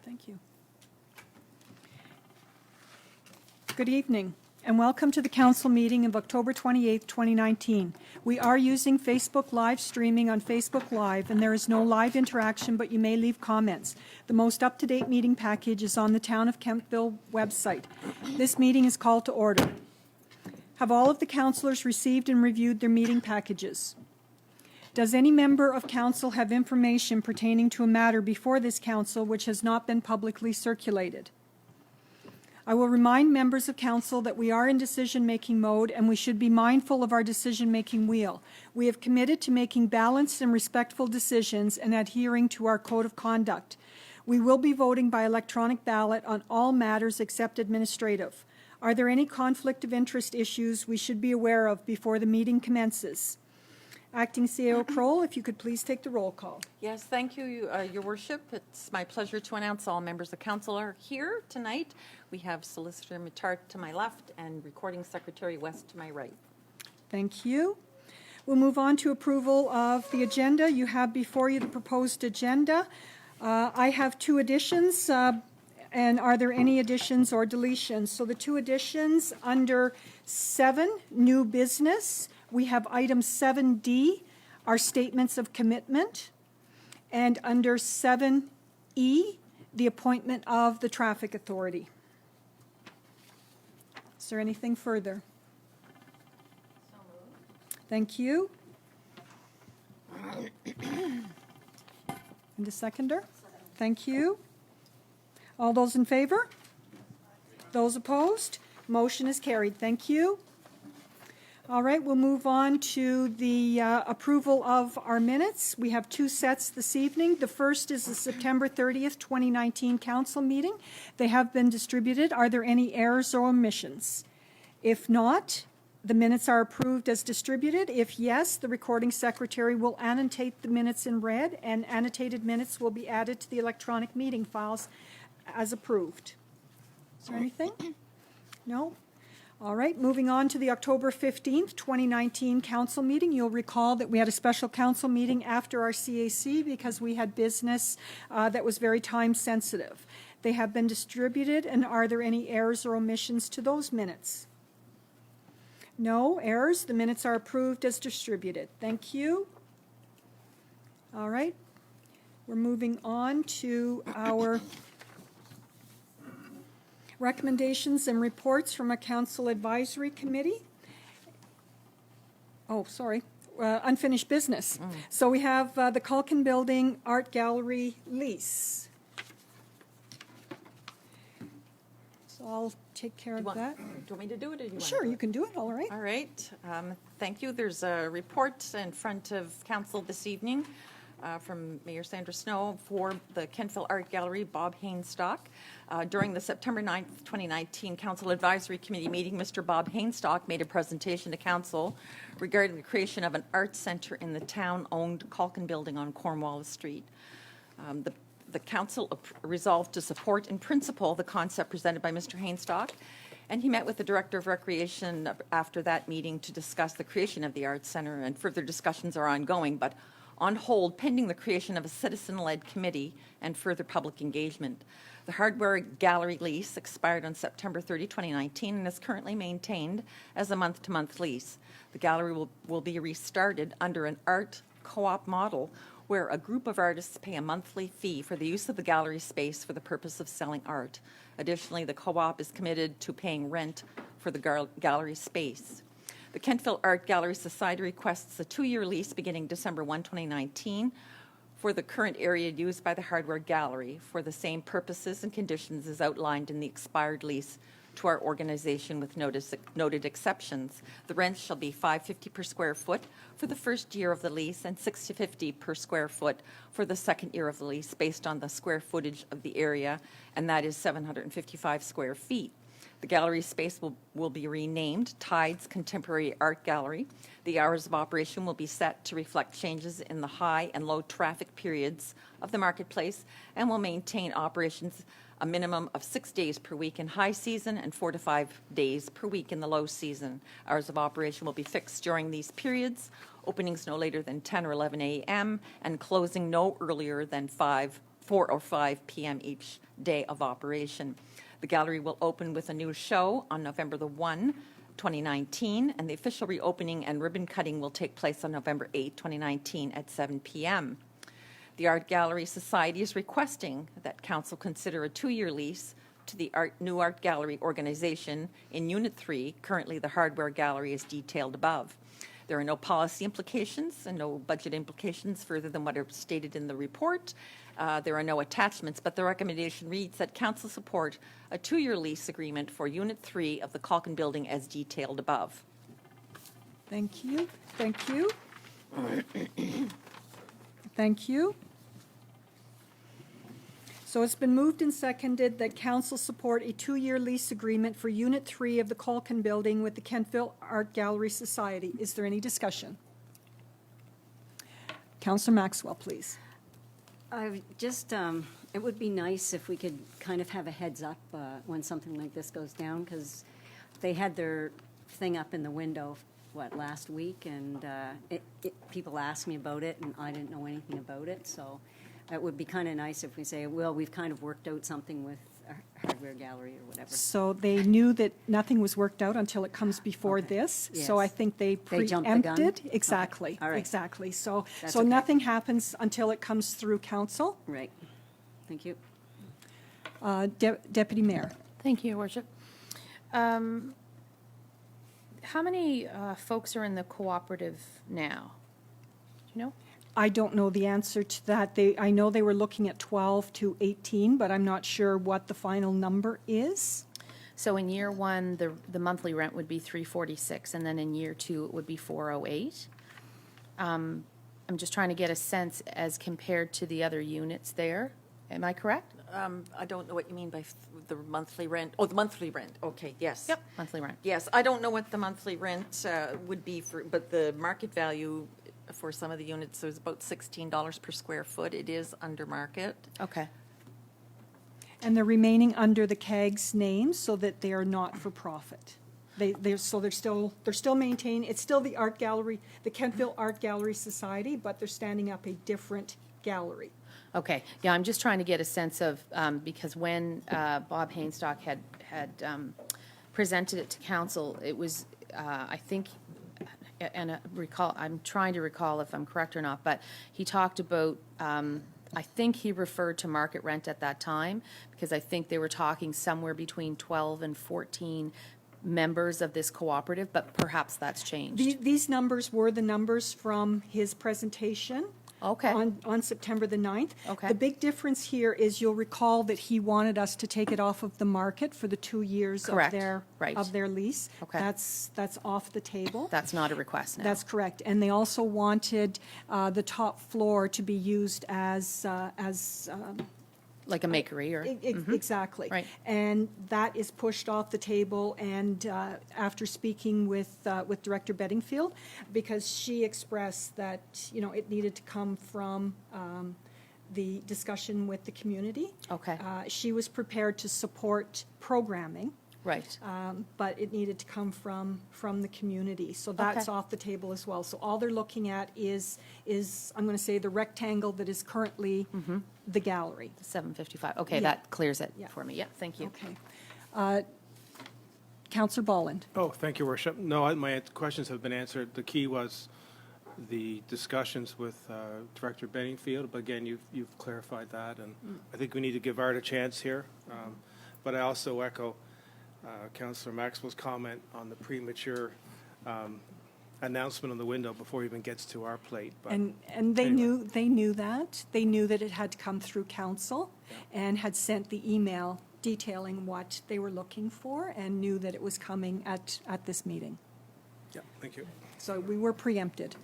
Thank you. Good evening, and welcome to the council meeting of October 28th, 2019. We are using Facebook live streaming on Facebook Live, and there is no live interaction, but you may leave comments. The most up-to-date meeting package is on the Town of Kemptville website. This meeting is called to order. Have all of the councillors received and reviewed their meeting packages? Does any member of council have information pertaining to a matter before this council which has not been publicly circulated? I will remind members of council that we are in decision-making mode and we should be mindful of our decision-making wheel. We have committed to making balanced and respectful decisions and adhering to our code of conduct. We will be voting by electronic ballot on all matters except administrative. Are there any conflict of interest issues we should be aware of before the meeting commences? Acting CAO Kroll, if you could please take the roll call. Yes, thank you, Your Worship. It's my pleasure to announce all members of council are here tonight. We have Solicitor Mittart to my left and Recording Secretary West to my right. Thank you. We'll move on to approval of the agenda. You have before you the proposed agenda. I have two additions, and are there any additions or deletions? So the two additions under 7, new business. We have item 7D, our statements of commitment, and under 7E, the appointment of the traffic authority. Is there anything further? So moved. Thank you. And a seconder? Thank you. All those in favor? Those opposed? Motion is carried. Thank you. All right, we'll move on to the approval of our minutes. We have two sets this evening. The first is the September 30th, 2019 council meeting. They have been distributed. Are there any errors or omissions? If not, the minutes are approved as distributed. If yes, the recording secretary will annotate the minutes in red, and annotated minutes will be added to the electronic meeting files as approved. Is there anything? No? All right, moving on to the October 15th, 2019 council meeting. You'll recall that we had a special council meeting after our CAC because we had business that was very time sensitive. They have been distributed, and are there any errors or omissions to those minutes? No errors. The minutes are approved as distributed. Thank you. All right, we're moving on to our recommendations and reports from a council advisory committee. Oh, sorry, unfinished business. So we have the Culkin Building Art Gallery lease. So I'll take care of that. Do you want me to do it, or do you want Sure, to do you can do it, all right. All right. Thank you. There's a report in front of council this evening from Mayor Sandra Snow for the Kentville Art Gallery, Bob Hainstock. During the September 9th, 2019 Council Advisory Committee meeting, Mr. Bob Hainstock made a presentation to council regarding the creation of an art centre in the town-owned Culkin Building on Cornwallis Street. The council resolved to support in principle the concept presented by Mr. Hainstock, and he met with the Director of Recreation after that meeting to discuss the creation of the art centre, and further discussions are ongoing, but on hold pending the creation of a citizen-led committee and further public engagement. The hardware gallery lease expired on September 30, 2019 and is currently maintained as a month-to-month lease. The gallery will be restarted under an art co-op model where a group of artists pay a monthly fee for the use of the gallery space for the purpose of selling art. Additionally, the co-op is committed to paying rent for the gallery space. The Kentville Art Gallery Society requests a 2-year lease beginning December 1, 2019 for the current area used by the Hardware Gallery for the same purposes and conditions as outlined in the expired lease to our organization with noted exceptions. The rent shall be $5.50 per square foot for the first year of the lease and $6.50 per square foot for the second year of the lease based on the square footage of the area, and that is 755 square feet. The gallery space will be renamed Tides Contemporary Art Gallery. The hours of operation will be set to reflect changes in the high and low traffic periods of the marketplace and will maintain operations a minimum of 6 days per week in high season and 4 to 5 days per week in the low season. Hours of operation will be fixed during these periods, openings no later than 10 or 11 a.m. and closing no earlier than 5:30 4 or 5 p.m. each day of operation. The gallery will open with a new show on November the 1, 2019, and the official reopening and ribbon cutting will take place on November 8, 2019 at 7 p.m. The Art Gallery Society is requesting that Council consider a 2-year lease to the new Art Gallery organization in Unit 3. Currently, the hardware gallery is detailed above. There are no policy implications and no budget implications further than what are stated in the report. There are no attachments, but the recommendation reads that Council support a 2-year lease agreement for Unit 3 of the Calkin Building as detailed above. Thank you. Thank you. Thank you. So it's been moved and seconded that council support a 2-year lease agreement for Unit 3 of the Calkin Building with the Kentville Art Gallery Society. Is there any discussion? Councillor Maxwell, please. It would be nice if we could kind of have a heads up when something like this goes down, because they had their thing up in the window, last week, and people asked me about it, and I didn't know anything about it, so it would be kind of nice if we say, well, we've kind of worked out something with our hardware gallery or whatever. So they knew that nothing was worked out until it comes before Okay. this. Yes. So I think they They jumped the gun? preempted. Exactly. Okay. All right. Exactly. So That's so okay. nothing happens until it comes through council. Right. Thank you. Deputy Mayor. Thank you, Your Worship. How many folks are in the cooperative now? Do you know? I don't know the answer to that. I know they were looking at 12 to 18, but I'm not sure what the final number is. So in year one, the monthly rent would be $346, and then in year two, it would be $408. I'm just trying to get a sense as compared to the other units there. Am I correct? I don't know what you mean by the monthly rent. Oh, the monthly rent. Okay, yes. Yep. Monthly rent. Yes, I don't know what the monthly rent would be for, but the market value for some of the units is about $16 per square foot. It is under market. Okay. And they're remaining under the CAG's name so that they are not for profit. They're still maintaining, it's still the art gallery, the Kentville Art Gallery Society, but they're standing up a different gallery. Okay, yeah, I'm just trying to get a sense of, because when Bob Hainstock had presented it to council, it was, I think, and I'm trying to recall if I'm correct or not, but he talked about, I think he referred to market rent at that time, because I think they were talking somewhere between 12 and 14 members of this cooperative, but perhaps that's changed. These numbers were the numbers from his presentation. Okay. On September the 9th. Okay. The big difference here is you'll recall that he wanted us to take it off of the market for the 2 years Correct. of Right. their lease. Okay. That's off the table. That's not a request now. That's correct. And they also wanted the top floor to be used as Like a makery or? Exactly. Right. And that is pushed off the table, and after speaking with Director Bedingfield, because she expressed that, it needed to come from the discussion with the community. Okay. She was prepared to support programming, Right. but it needed to come from the community. So that's Okay. off the table as well. So all they're looking at is I'm going to say, the rectangle that is currently the gallery. 755. Okay, Yeah. that clears it Yeah. for me. Yeah, thank you. Okay. Councillor Bolland. Oh, thank you, Worship. No, my questions have been answered. The key was the discussions with Director Bedingfield, but again, you've clarified that, and I think we need to give Art a chance here. But I also echo Councillor Maxwell's comment on the premature announcement on the window before it even gets to our plate. But And they anyway. knew that. They knew that it had to come through council and had sent the email detailing what they were looking for and knew that it was coming at this meeting. Yeah, thank you. So we were preempted,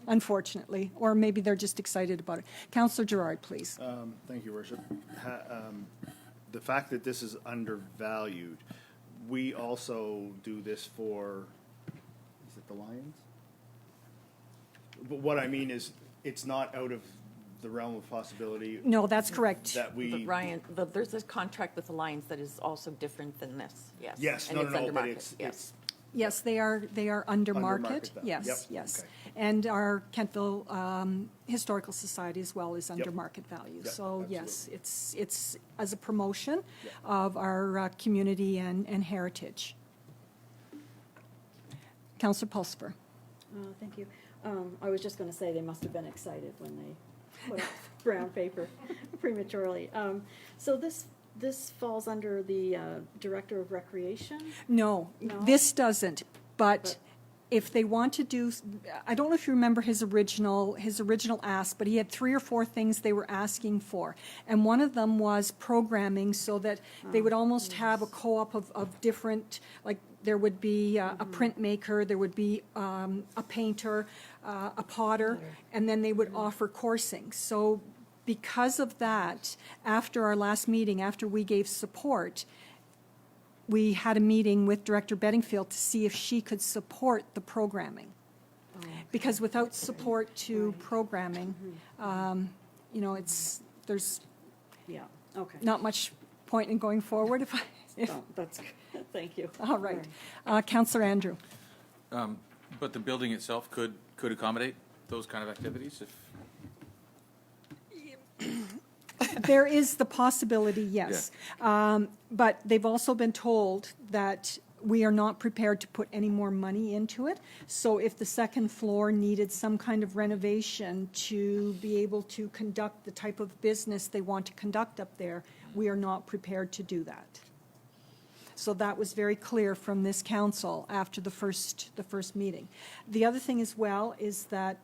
unfortunately, or maybe they're just excited about it. Councillor Gerard, please. Thank you, Worship. The fact that this is undervalued, we also do this for, is it the Lions? But what I mean is, it's not out of the realm of possibility No, that's correct. that we. There's a contract with the Lions that is also different than this, yes. Yes, And no, it's no, under but market, it's, yes. it's, Yes, they are under Under market. market value. Yes, Yep, yes. okay. and our Kentville Historical Society as well is under Yep. market value. Yep, So yes, it's as a promotion of our community and heritage. Councillor Pulsipher. Thank you. I was just going to say they must have been excited when they put up brown paper prematurely. So this falls under the Director of Recreation? No, No? this doesn't, but But- if they want to do, I don't know if you remember his original ask, but he had 3 or 4 things they were asking for. And one of them was programming, so that they would almost have a co-op of different, like, there would be a printmaker, there would be a painter, a potter, and then they would offer coursing. So because of that, after our last meeting, after we gave support, we had a meeting with Director Bedingfield to see if she could support the programming. Because without support to programming, you know, there's Yeah, okay. not much point in going forward if Oh, that's good. Thank you. all right. Councillor Andrew. But the building itself could accommodate those kind of activities if, There is the possibility, yes. But they've also been told that we are not prepared to put any more money into it. So if the second floor needed some kind of renovation to be able to conduct the type of business they want to conduct up there, we are not prepared to do that. So that was very clear from this council after the first meeting. The other thing as well is that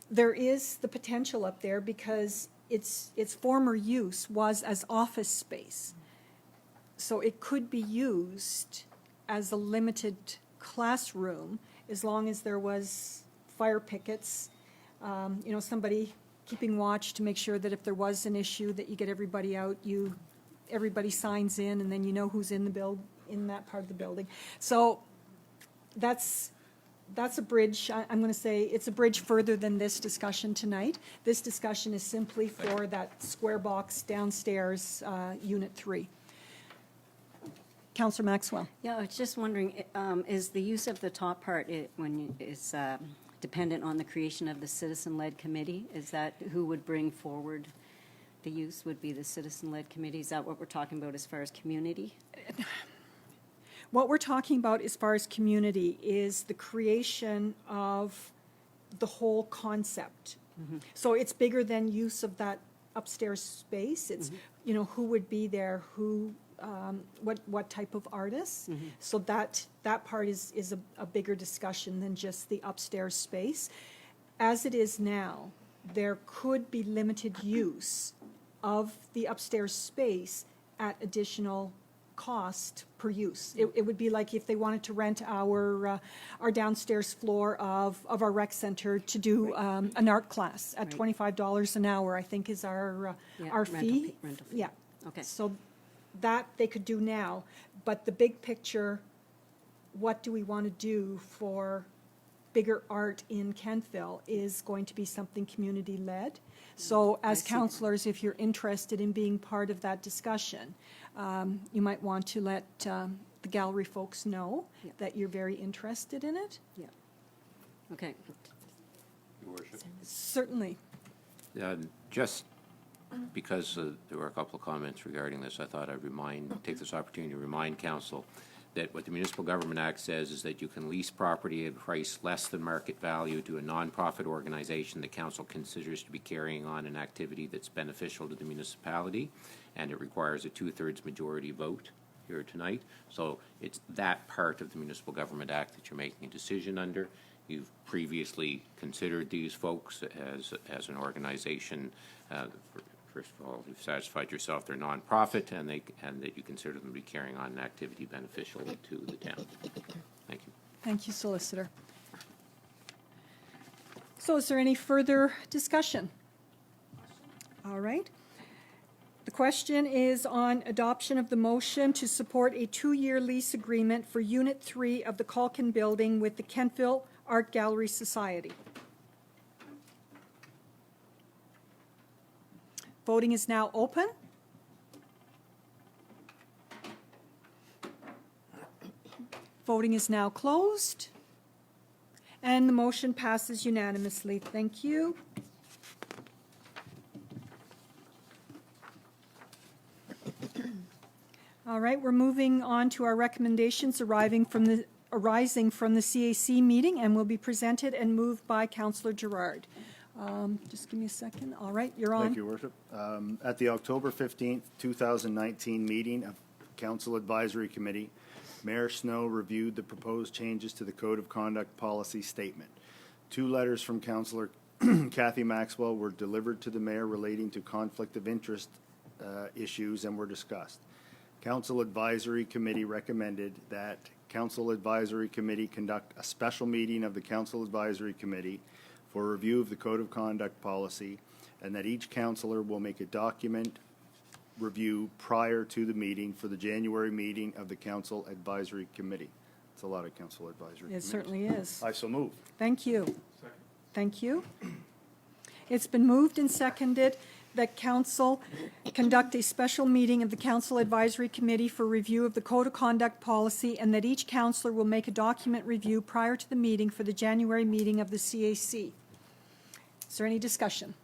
there is the potential up there because its former use was as office space. So it could be used as a limited classroom as long as there was fire pickets, you know, somebody keeping watch to make sure that if there was an issue that you get everybody out, everybody signs in, and then you know who's in that part of the building. So that's a bridge. I'm going to say it's a bridge further than this discussion tonight. This discussion is simply for that square box downstairs, Unit 3. Councillor Maxwell. Yeah, I was just wondering, is the use of the top part is dependent on the creation of the citizen-led committee? Is that who would bring forward the use would be the citizen-led committee? Is that what we're talking about as far as community? What we're talking about as far as community is the creation of the whole concept. So it's bigger than use of that upstairs space. It's, you know, who would be there, what type of artists. So that part is a bigger discussion than just the upstairs space. As it is now, there could be limited use of the upstairs space at additional cost per use. It would be like if they wanted to rent our downstairs floor of our rec center to do an art class at Right. $25 an hour, I think is our fee. Rental fee. Yeah. Okay. So that they could do now, but the big picture, what do we want to do for bigger art in Kentville is going to be something community-led. So as see. councillors, if you're interested in being part of that discussion, you might want to let the gallery folks know Yeah. that you're very interested in it. Yeah. Okay. Your Worship. Certainly. Just because there were a couple of comments regarding this, I thought I'd take this opportunity to remind council that what the Municipal Government Act says is that you can lease property at a price less than market value to a nonprofit organization the council considers to be carrying on an activity that's beneficial to the municipality, and it requires a 2/3 majority vote here tonight. So it's that part of the Municipal Government Act that you're making a decision under. You've previously considered these folks as an organization. First of all, you've satisfied yourself they're nonprofit, and that you consider them to be carrying on an activity beneficial to the town. Thank you. Thank you, Solicitor. So is there any further discussion? All right. The question is on adoption of the motion to support a 2-year lease agreement for Unit 3 of the Culkin Building with the Kentville Art Gallery Society. Voting is now open. Voting is now closed. And the motion passes unanimously. Thank you. All right, we're moving on to our recommendations arising from the CAC meeting and will be presented and moved by Councillor Gerard. Just give me a second. All right, you're on. Thank you, Worship. At the October 15th, 2019 meeting of Council Advisory Committee, Mayor Snow reviewed the proposed changes to the Code of Conduct Policy Statement. 2 letters from Councillor Kathy Maxwell were delivered to the Mayor relating to conflict of interest issues and were discussed. Council Advisory Committee recommended that Council Advisory Committee conduct a special meeting of the Council Advisory Committee for review of the Code of Conduct Policy, and that each councillor will make a document review prior to the meeting for the January meeting of the Council Advisory Committee. It's a lot of Council Advisory It Committees. certainly is. I so move. Thank you. Thank you. It's been moved and seconded that council conduct a special meeting of the Council Advisory Committee for review of the Code of Conduct Policy, and that each councillor will make a document review prior to the meeting for the January meeting of the CAC. Is there any discussion?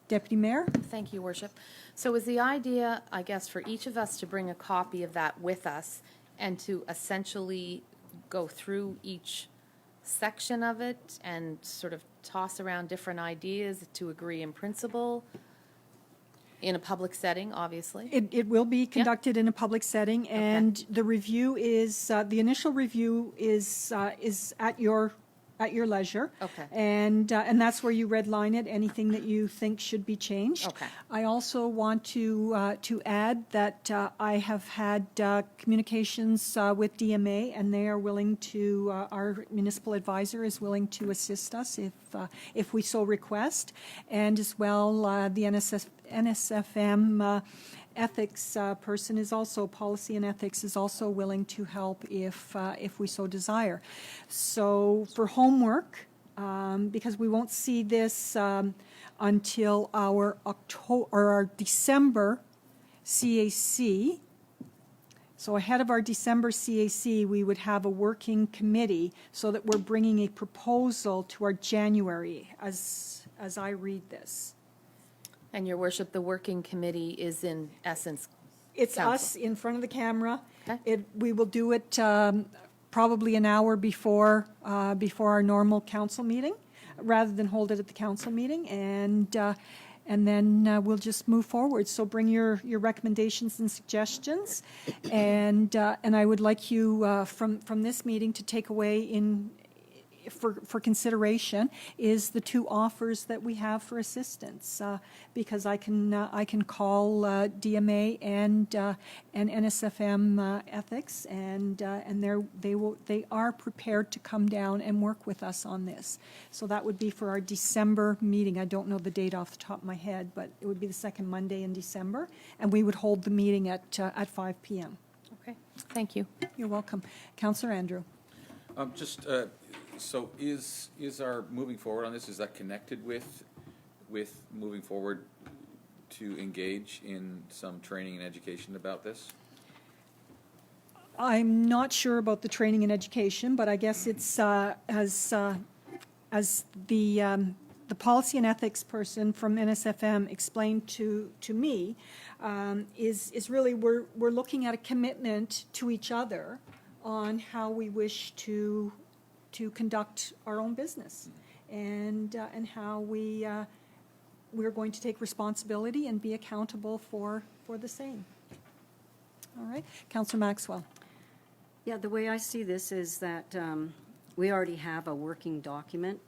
Deputy Mayor? Thank you, Worship. So is the idea, I guess, for each of us to bring a copy of that with us and to essentially go through each section of it and sort of toss around different ideas to agree in principle in a public setting, obviously? It will be conducted in a public setting, and the review is, the initial review is at your leisure. Okay. And that's where you redline it, anything that you think should be changed. Okay. I also want to add that I have had communications with DMA, and they are willing to, our municipal advisor is willing to assist us if we so request, and as well, the NSFM ethics person is also, policy and ethics is also willing to help if we so desire. So for homework, because we won't see this until our October or our December CAC. So ahead of our December CAC, we would have a working committee so that we're bringing a proposal to our January as I read this. And Your Worship, the working committee is in essence It's council. us in front of the camera. Okay. We will do it probably an hour before our normal council meeting, rather than hold it at the council meeting, and then we'll just move forward. So bring your recommendations and suggestions, and I would like you from this meeting to take away for consideration is the 2 offers that we have for assistance, because I can call DMA and NSFM ethics, and they are prepared to come down and work with us on this. So that would be for our December meeting. I don't know the date off the top of my head, but it would be the second Monday in December, and we would hold the meeting at 5 p.m. Okay, thank you. You're welcome. Councillor Andrew. So is our moving forward on this, is that connected with moving forward to engage in some training and education about this? I'm not sure about the training and education, but I guess it's as the policy and ethics person from NSFM explained to me, is really we're looking at a commitment to each other on how we wish to conduct our own business, and how we're going to take responsibility and be accountable for the same. All right, Councillor Maxwell. Yeah, the way I see this is that we already have a working document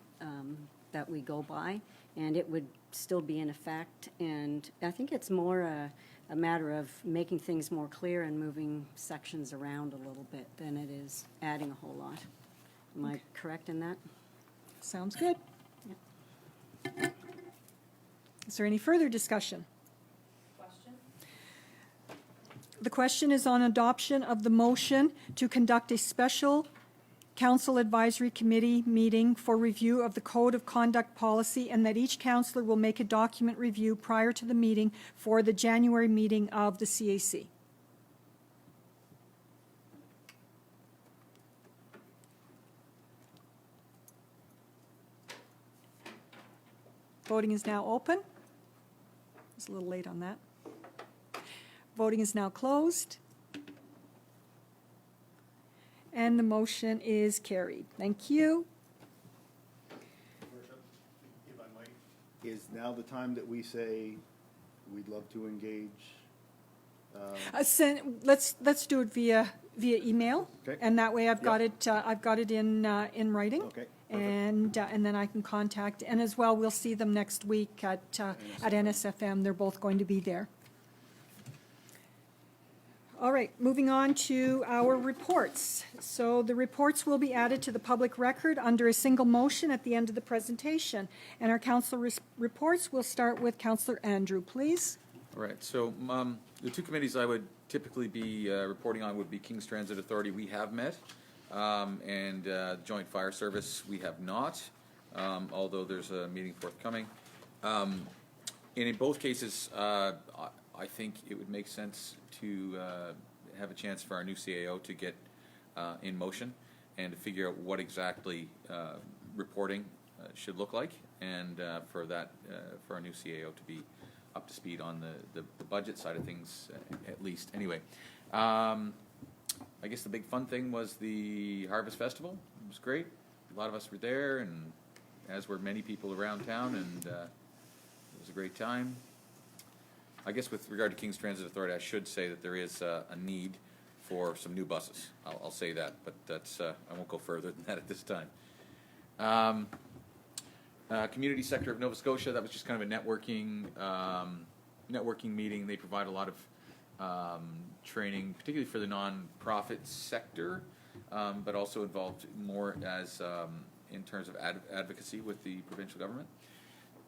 that we go by, and it would still be in effect. And I think it's more a matter of making things more clear and moving sections around a little bit than it is adding a whole lot. Am I correct in that? Sounds good. Is there any further discussion? The question is on adoption of the motion to conduct a special Council Advisory Committee meeting for review of the Code of Conduct Policy, and that each councillor will make a document review prior to the meeting for the January meeting of the CAC. Voting is now open. It's a little late on that. Voting is now closed. And the motion is carried. Thank you. If I might, is now the time that we say we'd love to engage? Let's do it via email. Okay. And that way I've got Yep. it in writing. Okay, perfect. And then I can contact, and as well, we'll see them next week at NSFM. They're both going to be there. All right, moving on to our reports. So the reports will be added to the public record under a single motion at the end of the presentation. And our council reports, we'll start with Councillor Andrew, please. All right, so the two committees I would typically be reporting on would be King's Transit Authority. We have met, and Joint Fire Service, we have not, although there's a meeting forthcoming. And in both cases, I think it would make sense to have a chance for our new CAO to get in motion and to figure out what exactly reporting should look like, and for our new CAO to be up to speed on the budget side of things, at least. Anyway, I guess the big fun thing was the Harvest Festival. It was great. A lot of us were there, and as were many people around town, and it was a great time. I guess with regard to King's Transit Authority, I should say that there is a need for some new buses. I'll say that, but that's I won't go further than that at this time. Community sector of Nova Scotia, that was just kind of a networking meeting. They provide a lot of training, particularly for the non-profit sector, but also involved more as in terms of advocacy with the provincial government.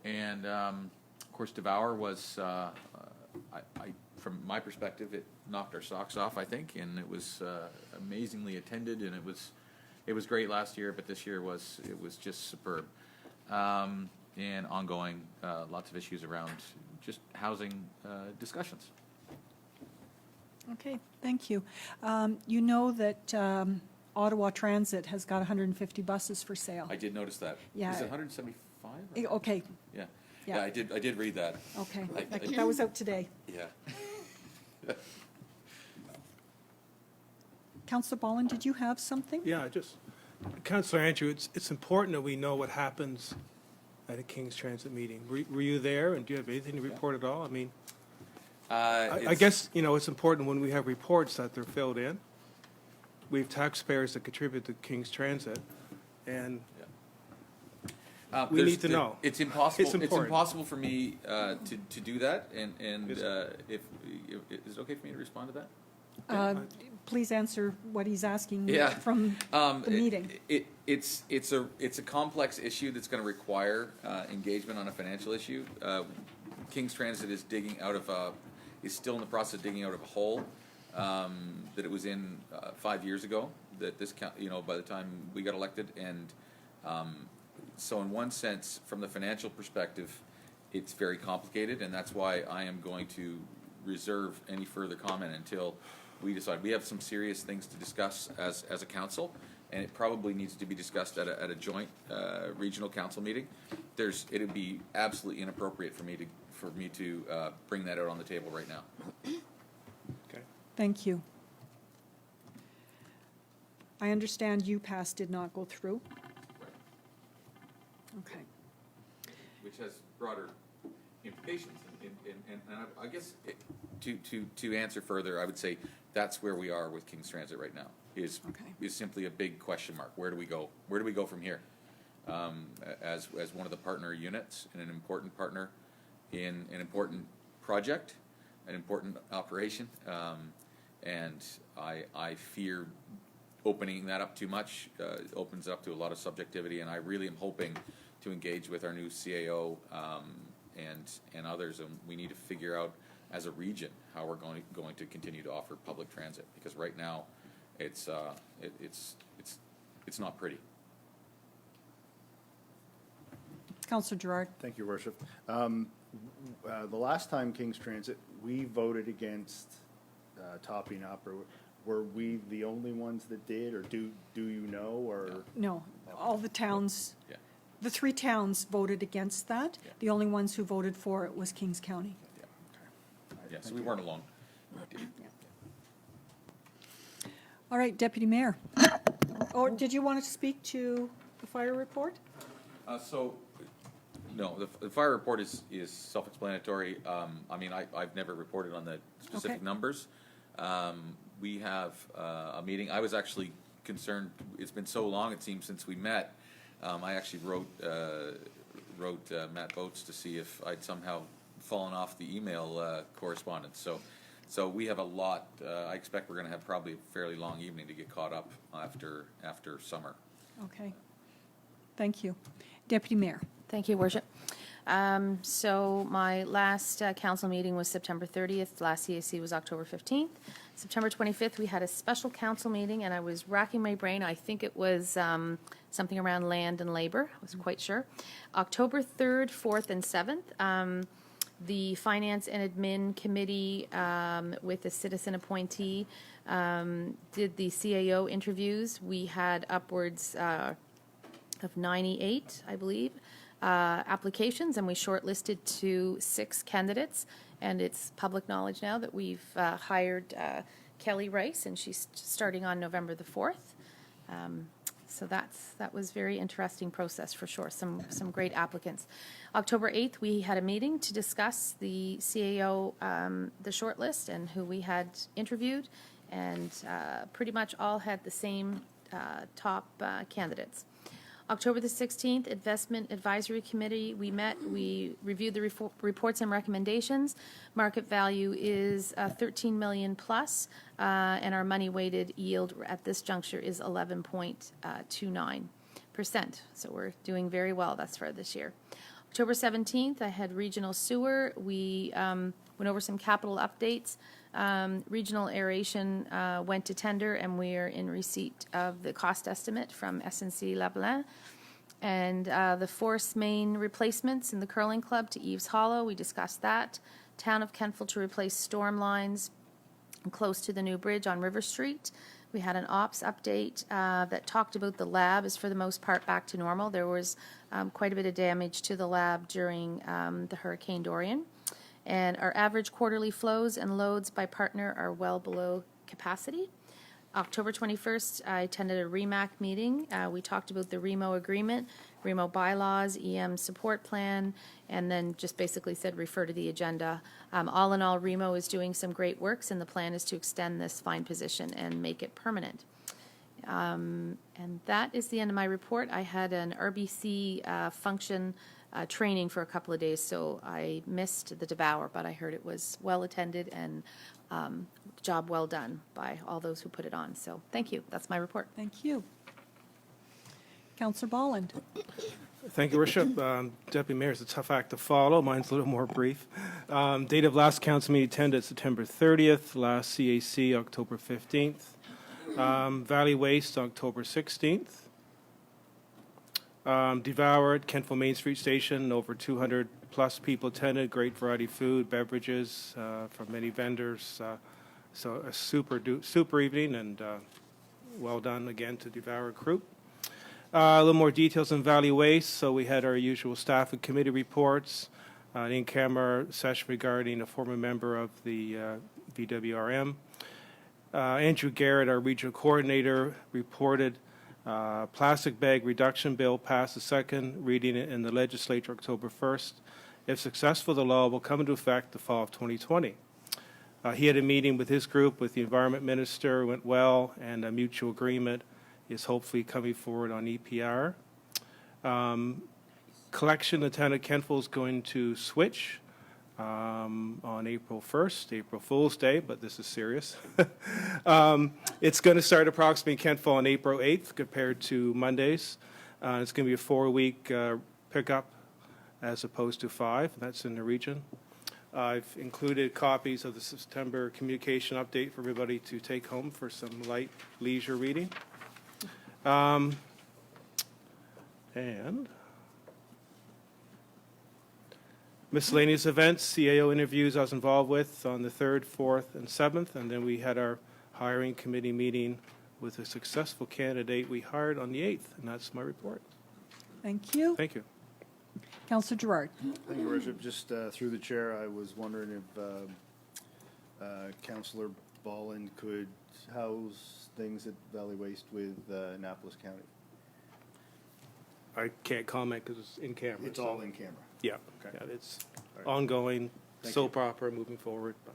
And of course, Devour was, from my perspective, it knocked our socks off, I think, and it was amazingly attended, and it was great last year, but this year it was just superb. And ongoing, lots of issues around just housing discussions. Okay, thank you. You know that Ottawa Transit has got 150 buses for sale. I did notice that. Yeah. Is it 175? Okay, Yeah. Yeah. Yeah, I did read that. okay. I- That was out today. Yeah. Councillor Ballin, did you have something? Yeah, Councillor Andrew, it's important that we know what happens at a King's Transit meeting. Were you there, and do you have anything to report at all? I mean, I guess, it's important when we have reports that they're filled in. We have taxpayers that contribute to King's Transit, and we need to know. It's impossible. It's It's important. impossible for me to do that. And Is if is it okay for me to respond to that? Please answer what he's asking Yeah. from the meeting. It's a complex issue that's going to require engagement on a financial issue. King's Transit is is still in the process of digging out of a hole that it was in 5 years ago. That by the time we got elected, and so in one sense, from the financial perspective, it's very complicated, and that's why I am going to reserve any further comment until we decide. We have some serious things to discuss as a council, and it probably needs to be discussed at a joint regional council meeting. It would be absolutely inappropriate for me to bring that out on the table right now. okay. Thank you. I understand UPass did not go through. Okay. Which has broader implications, and I guess to answer further, I would say that's where we are with King's Transit right now. Is simply a big question mark. Where do we go? Where do we go from here? As one of the partner units and an important partner in an important project, an important operation, and I fear opening that up too much opens up to a lot of subjectivity, and I really am hoping to engage with our new CAO and others, and we need to figure out as a region how we're going to continue to offer public transit, because right now it's not pretty. Councillor Gerard. Thank you, Worship. The last time King's Transit, we voted against topping up, or were we the only ones that did, or do you know, or? No, all the towns Yeah. the three towns voted against that. The only ones who voted for it was Kings County. Yeah, so we weren't alone. All right, Deputy Mayor. Or did you want to speak to the fire report? So, no, the fire report is self-explanatory. I mean, I've never reported on the specific Okay. numbers. We have a meeting. I was actually concerned, it's been so long, it seems, since we met. I actually wrote Matt Boats to see if I'd somehow fallen off the email correspondence. So we have a lot. I expect we're going to have probably a fairly long evening to get caught up after summer. Okay. Thank you. Deputy Mayor. Thank you, Worship. So my last council meeting was September 30th. Last CAC was October 15th. September 25th, we had a special council meeting, and I was racking my brain. I think it was something around land and labor. I wasn't quite sure. October 3rd, 4th, and 7th, the Finance and Admin Committee with a citizen appointee did the CAO interviews. We had upwards of 98, I believe, applications, and we shortlisted to 6 candidates. And it's public knowledge now that we've hired Kelly Rice, and she's starting on November the 4th. So that was very interesting process for sure. Some great applicants. October 8th, we had a meeting to discuss the CAO, the shortlist, and who we had interviewed, and pretty much all had the same top candidates. October the 16th, Investment Advisory Committee, we met, we reviewed the reports and recommendations. Market value is 13 million plus, and our money-weighted yield at this juncture is 11.29%. So we're doing very well thus far this year. October 17th, I had Regional Sewer. We went over some capital updates. Regional aeration went to tender, and we are in receipt of the cost estimate from SNC-Lavalin. And the force main replacements in the curling club to Eves Hollow, we discussed that. Town of Kentville to replace storm lines close to the new bridge on River Street. We had an ops update that talked about the lab is for the most part back to normal. There was quite a bit of damage to the lab during the Hurricane Dorian. And our average quarterly flows and loads by partner are well below capacity. October 21st, I attended a REMAC meeting. We talked about the REMO agreement, REMO bylaws, EM support plan, and then just basically said refer to the agenda. All in all, REMO is doing some great works, and the plan is to extend this fine position and make it permanent. And that is the end of my report. I had an RBC function training for a couple of days, so I missed the Devour, but I heard it was well attended and job well done by all those who put it on. So thank you. That's my report. Thank you. Councillor Bolland. Thank you, Worship. Deputy Mayor, it's a tough act to follow. Mine's a little more brief. Date of last council meeting attended September 30th, last CAC October 15th, Valley Waste October 16th, Devoured, Kentville Main Street Station, over 200 plus people attended, great variety of food, beverages from many vendors. So a super evening, and well done again to Devoured Group. A little more details on Valley Waste. So we had our usual staff and committee reports, an in-camera session regarding a former member of the VWRM. Andrew Garrett, our regional coordinator, reported plastic bag reduction bill passed the second reading in the legislature October 1st. If successful, the law will come into effect the fall of 2020. He had a meeting with his group with the environment minister, went well, and a mutual agreement is hopefully coming forward on EPR. Collection, the town of Kentville is going to switch on April 1st, April Fool's Day, but this is serious. It's going to start approximately in Kentville on April 8th compared to Mondays. It's going to be a 4-week pickup as opposed to 5. That's in the region. I've included copies of the September communication update for everybody to take home for some light leisure reading. And miscellaneous events, CAO interviews I was involved with on the 3rd, 4th, and 7th, and then we had our hiring committee meeting with a successful candidate we hired on the 8th, and that's my report. Thank you. Thank you. Councillor Gerard. Thank you, Your Worship. Just through the chair, I was wondering if Councillor Ballin could house things at Valley Waste with Annapolis County. I can't comment because it's in camera. It's so- all in camera. Yeah, Okay. yeah, it's All right. ongoing, Thank soap you. opera, moving forward, but,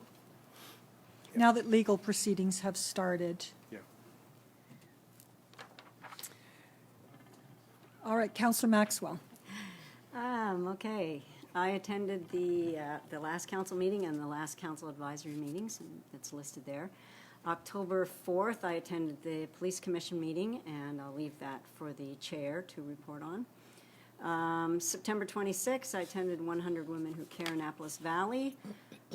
Now that legal proceedings have started. yeah. All right, Councillor Maxwell. Okay. I attended the last council meeting and the last council advisory meetings, and it's listed there. October 4th, I attended the police commission meeting, and I'll leave that for the chair to report on. September 26th, I attended 100 Women Who Care Annapolis Valley.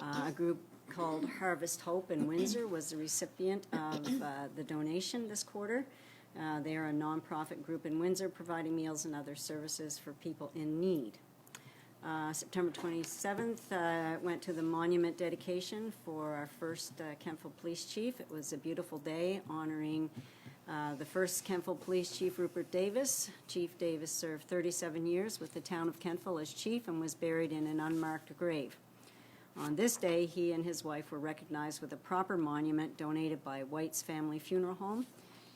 A group called Harvest Hope in Windsor was the recipient of the donation this quarter. They are a nonprofit group in Windsor providing meals and other services for people in need. September 27th, went to the monument dedication for our first Kemptville Police Chief. It was a beautiful day honoring the first Kemptville Police Chief, Rupert Davis. Chief Davis served 37 years with the town of Kemptville as chief and was buried in an unmarked grave. On this day, he and his wife were recognized with a proper monument donated by White's Family Funeral Home.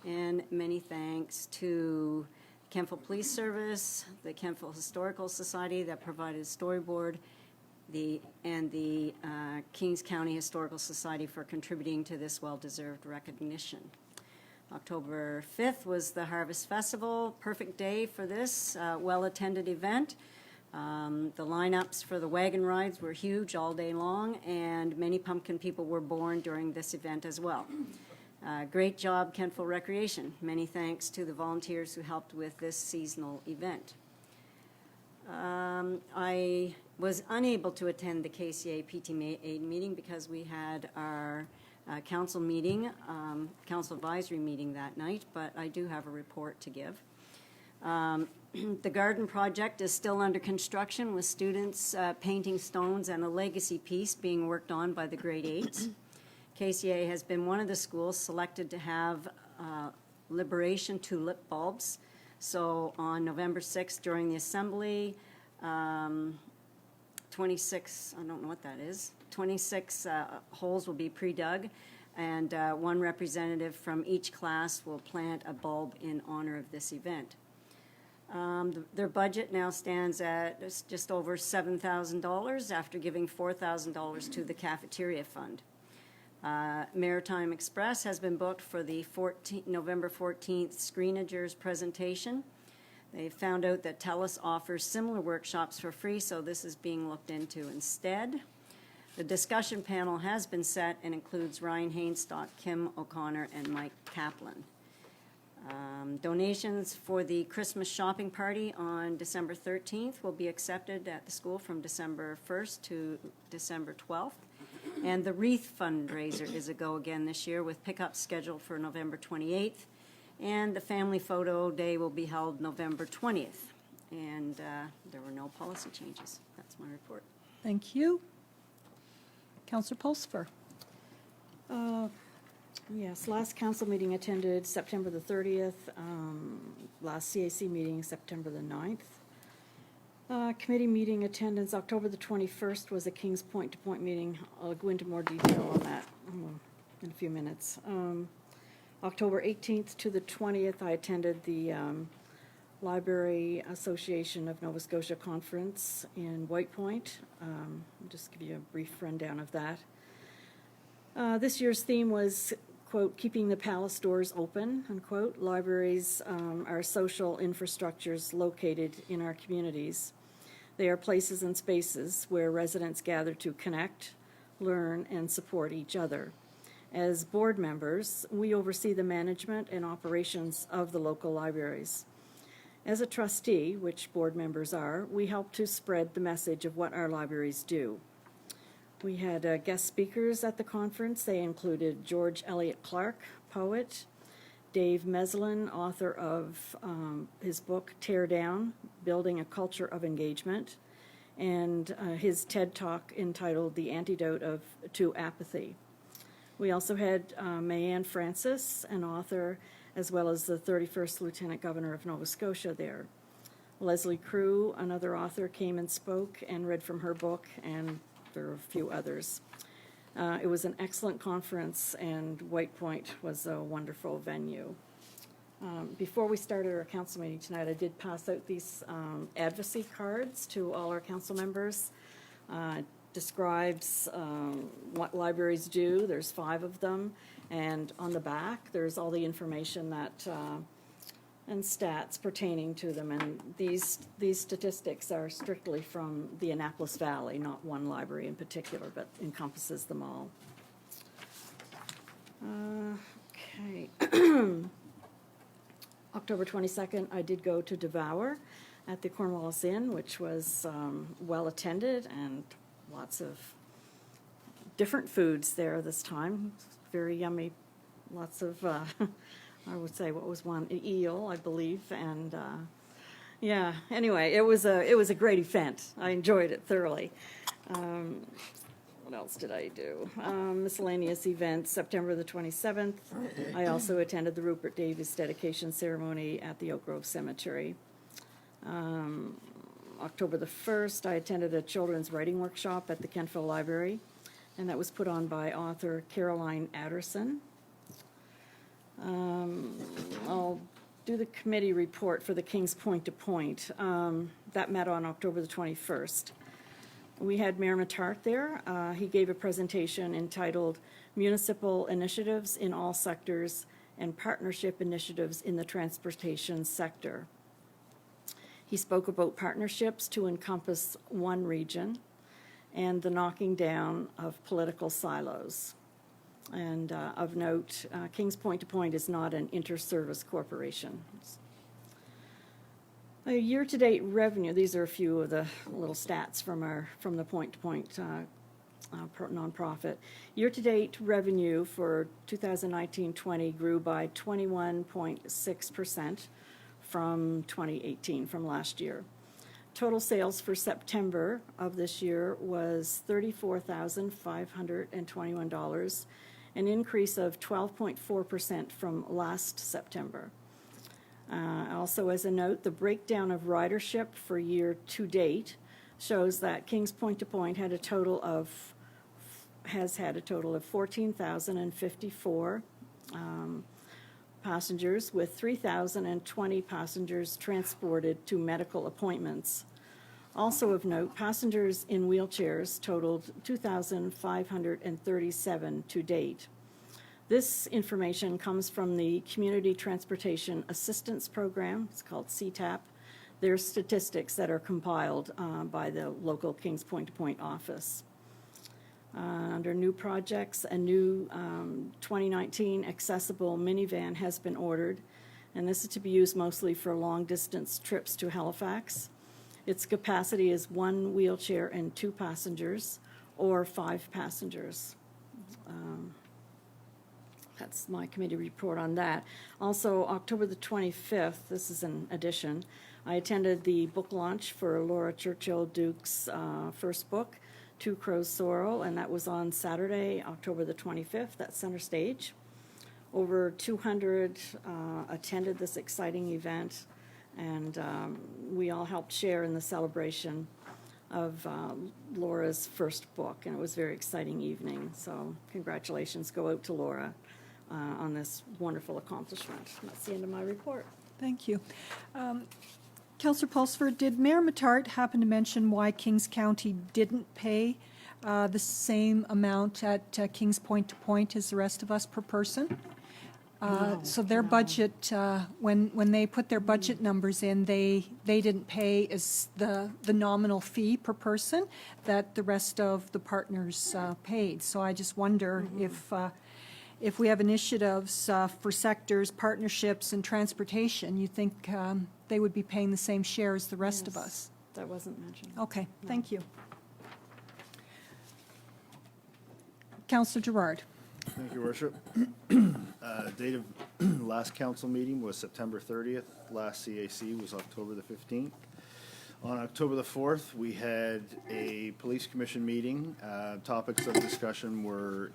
And many thanks to Kemptville Police Service, the Kemptville Historical Society that provided a storyboard, and the Kings County Historical Society for contributing to this well-deserved recognition. October 5th was the Harvest Festival. Perfect day for this well-attended event. The lineups for the wagon rides were huge all day long, and many pumpkin people were born during this event as well. Great job, Kemptville Recreation. Many thanks to the volunteers who helped with this seasonal event. I was unable to attend the KCA PTA meeting because we had our council meeting, council advisory meeting that night, but I do have a report to give. The garden project is still under construction with students painting stones and a legacy piece being worked on by the grade 8s. KCA has been one of the schools selected to have Liberation tulip bulbs. So on November 6th during the assembly, 26, I don't know what that is, 26 holes will be pre-dug, and one representative from each class will plant a bulb in honor of this event. Their budget now stands at just over $7,000 after giving $4,000 to the cafeteria fund. Maritime Express has been booked for the November 14th Screenagers presentation. They found out that TELUS offers similar workshops for free, so this is being looked into instead. The discussion panel has been set and includes Ryan Hainstock, Kim O'Connor, and Mike Kaplan. Donations for the Christmas shopping party on December 13th will be accepted at the school from December 1st to December 12th. And the wreath fundraiser is a go again this year with pickup scheduled for November 28th. And the family photo day will be held November 20th. And there were no policy changes. That's my report. Thank you. Councillor Pulsifer. Yes, last council meeting attended September the 30th, last CAC meeting September the 9th. Committee meeting attendance, October the 21st was a Kings Point to Point meeting. I'll go into more detail on that in a few minutes. October 18th to the 20th, I attended the Library Association of Nova Scotia Conference in White Point. I'll just give you a brief rundown of that. This year's theme was, quote, keeping the palace doors open, unquote. Libraries are social infrastructures located in our communities. They are places and spaces where residents gather to connect, learn, and support each other. As board members, we oversee the management and operations of the local libraries. As a trustee, which board members are, we help to spread the message of what our libraries do. We had guest speakers at the conference. They included George Eliot Clark, poet, Dave Meslin, author of his book Tear Down, Building a Culture of Engagement, and his TED Talk entitled The Antidote to Apathy. We also had Mayanne Francis, an author, as well as the 31st Lieutenant Governor of Nova Scotia there. Leslie Crew, another author, came and spoke and read from her book, and there were a few others. It was an excellent conference, and White Point was a wonderful venue. Before we started our council meeting tonight, I did pass out these advocacy cards to all our council members. Describes what libraries do. There's 5 of them. And on the back, there's all the information that, and stats pertaining to them. And these statistics are strictly from the Annapolis Valley, not one library in particular, but encompasses them all. Okay. October 22nd, I did go to Devour at the Cornwallis Inn, which was well attended, and lots of different foods there this time. Very yummy. Lots of, I would say, what was one? Eel, I believe, and yeah. Anyway, it was a great event. I enjoyed it thoroughly. What else did I do? Miscellaneous events, September the 27th. I also attended the Rupert Davies dedication ceremony at the Oak Grove Cemetery. October the 1st, I attended a children's writing workshop at the Kentville Library, and that was put on by author Caroline Adderson. I'll do the committee report for the Kings Point to Point. That met on October the 21st. We had Mayor Matart there. He gave a presentation entitled Municipal Initiatives in All Sectors and Partnership Initiatives in the Transportation Sector. He spoke about partnerships to encompass one region and the knocking down of political silos. And of note, Kings Point to Point is not an inter-service corporation. Year-to-date revenue, these are a few of the little stats from the point-to-point nonprofit. Year-to-date revenue for 2019-20 grew by 21.6% from 2018, from last year. Total sales for September of this year was $34,521, an increase of 12.4% from last September. Also, as a note, the breakdown of ridership for year to date shows that Kings Point to Point has had a total of 14,054 passengers, with 3,020 passengers transported to medical appointments. Also of note, passengers in wheelchairs totaled 2,537 to date. This information comes from the Community Transportation Assistance Program. It's called CTAP. There's statistics that are compiled by the local Kings Point to Point office. Under new projects, a new 2019 accessible minivan has been ordered, and this is to be used mostly for long-distance trips to Halifax. Its capacity is 1 wheelchair and 2 passengers, or 5 passengers. That's my committee report on that. Also, October the 25th, this is an addition, I attended the book launch for Laura Churchill Duke's first book, Two Crows Sorrow, and that was on Saturday, October the 25th at Center Stage. Over 200 attended this exciting event, and we all helped share in the celebration of Laura's first book, and it was a very exciting evening. So congratulations go out to Laura on this wonderful accomplishment. And that's the end of my report. Thank you. Councillor Pulsford, did Mayor Matart happen to mention why Kings County didn't pay the same amount at Kings Point to Point as the rest of us per person? So their budget, when they put their budget numbers in, they didn't pay as the nominal fee per person that the rest of the partners paid. So I just wonder if we have initiatives for sectors, partnerships, and transportation, you think they would be paying the same share as the rest of us? That wasn't mentioned. Okay, thank you. Councillor Gerard. Thank you, Worship. Date of last council meeting was September 30th. Last CAC was October the 15th. On October the 4th, we had a police commission meeting. Topics of discussion were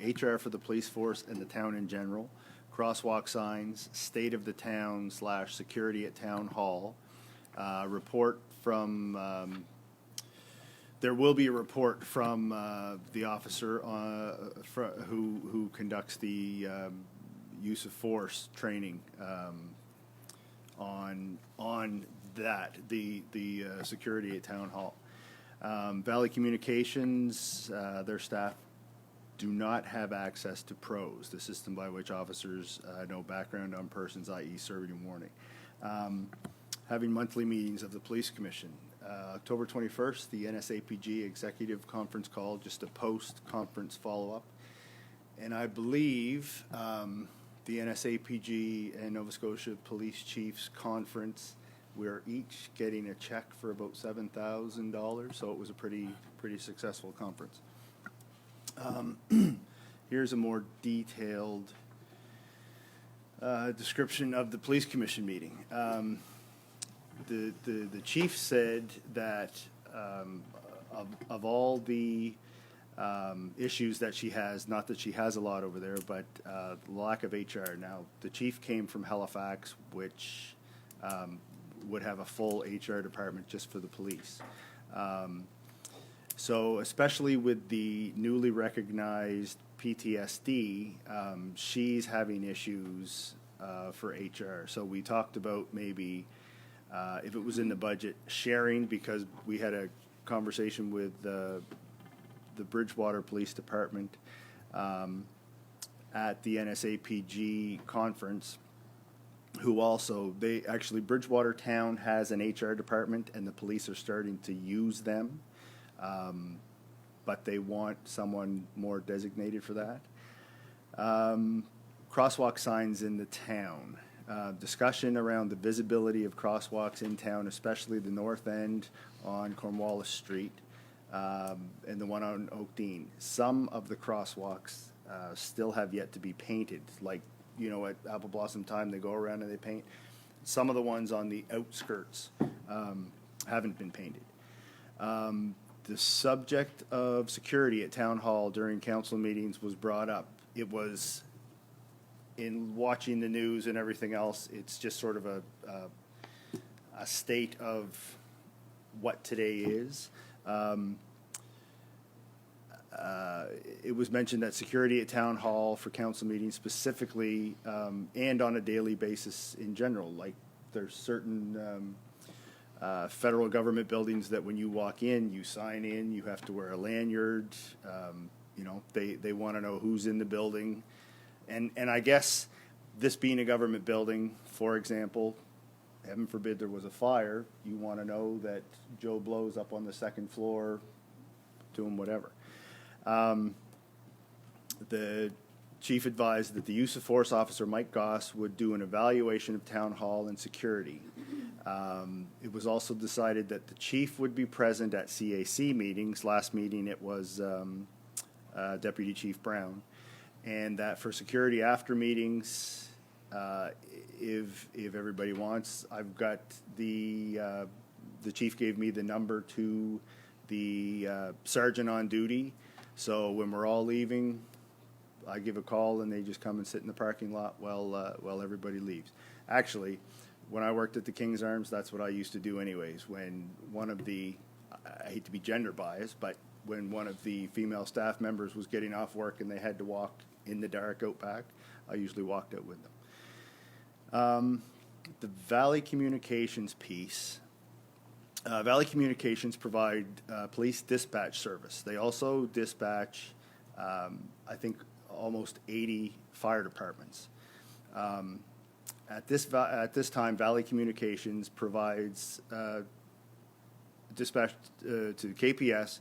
HR for the police force and the town in general, crosswalk signs, state of the town / security at town hall, Report from, there will be a report from the officer who conducts the use of force training on that, the security at Town Hall. Valley Communications, their staff do not have access to PROS, the system by which officers know background on persons, i.e. serving and warning. Having monthly meetings of the Police Commission. October 21st, the NSAPG Executive Conference call, just a post-conference follow-up. And I believe the NSAPG and Nova Scotia Police Chiefs Conference, we're each getting a check for about $7,000, so it was a pretty successful conference. Here's a more detailed description of the Police Commission meeting. The chief said that of all the issues that she has, not that she has a lot over there, but the lack of HR. Now, the chief came from Halifax, which would have a full HR department just for the police. So especially with the newly recognized PTSD, she's having issues for HR. So we talked about maybe, if it was in the budget, sharing, because we had a conversation with the Bridgewater Police Department at the NSAPG conference, who also, Bridgewater Town has an HR department and the police are starting to use them, but they want someone more designated for that. Crosswalk signs in the town. Discussion around the visibility of crosswalks in town, especially the north end on Cornwallis Street and the one on Oak Dean. Some of the crosswalks still have yet to be painted, like, you know, at Apple Blossom time, they go around and they paint. Some of the ones on the outskirts haven't been painted. The subject of security at Town Hall during council meetings was brought up. It was, in watching the news and everything else, it's just sort of a state of what today is. It was mentioned that security at Town Hall for council meetings specifically, and on a daily basis in general, like there's certain federal government buildings that when you walk in, you sign in, you have to wear a lanyard. You know, they want to know who's in the building. And I guess this being a government building, for example, heaven forbid there was a fire, you want to know that Joe Blow's up on the second floor doing whatever. The chief advised that the use of force officer, Mike Goss, would do an evaluation of Town Hall and security. It was also decided that the chief would be present at CAC meetings. Last meeting it was Deputy Chief Brown. And that for security after meetings, if everybody wants, I've got the chief gave me the number to the sergeant on duty. So when we're all leaving, I give a call and they just come and sit in the parking lot while everybody leaves. Actually, when I worked at the King's Arms, that's what I used to do anyways. When one of the, I hate to be gender biased, but when one of the female staff members was getting off work and they had to walk in the dark out back, I usually walked out with them. The Valley Communications piece. Valley Communications provide police dispatch service. They also dispatch, I think, almost 80 fire departments. At this time, Valley Communications provides dispatch to KPS.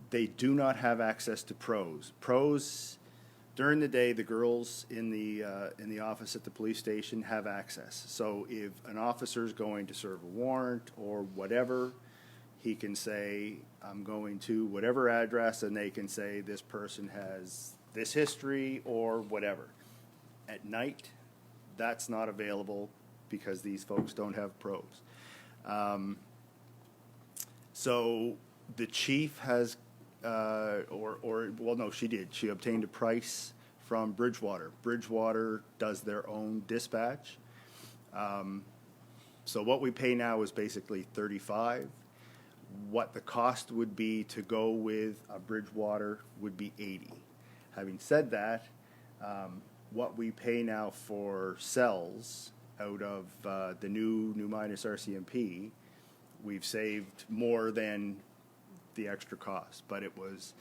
They do not have access to PROS. PROS, during the day, the girls in the office at the police station have access. So if an officer is going to serve a warrant or whatever, he can say, I'm going to whatever address, and they can say this person has this history or whatever. At night, that's not available because these folks don't have PROS. So the chief has, she did. She obtained a price from Bridgewater. Bridgewater does their own dispatch. So what we pay now is basically 35. What the cost would be to go with a Bridgewater would be 80. Having said that, what we pay now for cells out of the new minus RCMP, we've saved more than the extra cost. But it was,